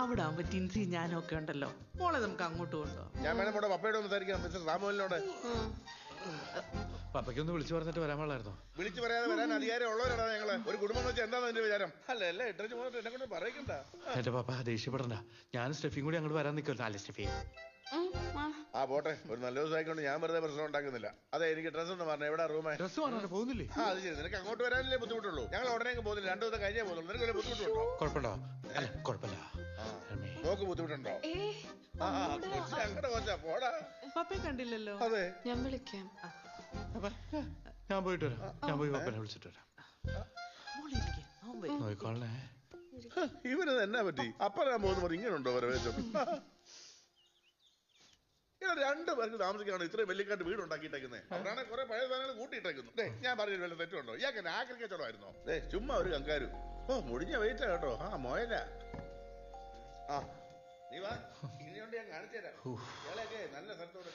അവിടെ ആവുമ്പോ ടിൻസി ഞാനും ഒക്കെ ഉണ്ടല്ലോ. മോളെ നമുക്ക് അങ്ങോട്ട് കൊണ്ടുപോകാം. ഞാൻ വേണം ഇവിടെ പപ്പയോട് ഒന്ന് സംസാരിക്കാം, മിസ്റ്റർ സാമുവലിനോട്. പപ്പയ്ക്കൊന്ന് വിളിച്ചു പറഞ്ഞിട്ട് വരാൻ പാടില്ലായിരുന്നോ? വിളിച്ചു പറയാതെ വരാൻ അധികാരം ഉള്ളവരാണ് ഞങ്ങള്. ഒരു കുടുംബം വെച്ചാൽ എന്താന്ന് എന്റെ വിചാരം? അല്ല അല്ല, ഇട്ടു പോയിട്ട് എന്നെ കൊണ്ട് പറയിക്കണ്ട. എന്റെ പപ്പ ദേഷ്യപ്പെടണ്ട, ഞാനും സ്റ്റെഫിയും കൂടി അങ്ങോട്ട് വരാൻ നിൽക്കുമല്ലോ. അല്ലേ സ്റ്റെഫി? ആ പോട്ടെ, ഒരു നല്ല ദിവസമായിക്കൊണ്ട് ഞാൻ വെറുതെ പ്രശ്നം ഉണ്ടാക്കുന്നില്ല. അതെ, എനിക്ക് ഡ്രസ് ഒന്ന് പറഞ്ഞു. എവിടെ റൂമേ? ഡ്രസ് വാങ്ങാൻ പോകുന്നില്ലേ? അത് ശരി, നിനക്ക് അങ്ങോട്ട് വരാനല്ലേ ബുദ്ധിമുട്ടുള്ളൂ. ഞങ്ങൾ ഉടനെ പോകുന്നില്ല, 2 ദിവസം കഴിഞ്ഞേ പോകുള്ളൂ. നിനക്ക് വല്ല ബുദ്ധിമുട്ടുണ്ടോ? കുഴപ്പമുണ്ടോ? അല്ല കുഴപ്പമില്ല. നോക്ക് ബുദ്ധിമുട്ടുണ്ടോ? ഞങ്ങളുടെ കൊച്ചാ, പോടാ. പപ്പയെ കണ്ടില്ലല്ലോ. അതെ, ഞാൻ വിളിക്കാം. ഞാൻ പോയിട്ട് വരാം. ഞാൻ പോയി പപ്പനെ വിളിച്ചിട്ട് വരാം. നോയിക്കോളേ. ഇവരത് എന്നാ പറ്റി? അപ്പനാൻ പോകുന്ന ഇങ്ങനെ ഉണ്ടോ പരവേശം? ഇവിടെ 2 പേർക്ക് താമസിക്കാണ് ഇത്രയും വെള്ളിക്കാട്ട് വീട് ഉണ്ടാക്കിയിട്ടേക്കുന്നത്. അവരാണ് കുറെ പഴയ സാധനങ്ങൾ കൂട്ടിയിട്ടേക്കുന്നു. ഞാൻ പറഞ്ഞൊരു വല്ല തെറ്റുണ്ടോ? ഇയാൾക്ക് ആക്രി കച്ചവടമായിരുന്നോ? ചുമ്മാ ഒരു കങ്കാരു. മുടിഞ്ഞ വെയിറ്റാ കേട്ടോ. മോയല. നീ വാ, ഇനിയോണ്ട് ഞാൻ കാണിച്ചു തരാം. ഇയാളെയൊക്കെ നല്ല സ്ഥലത്തോടെ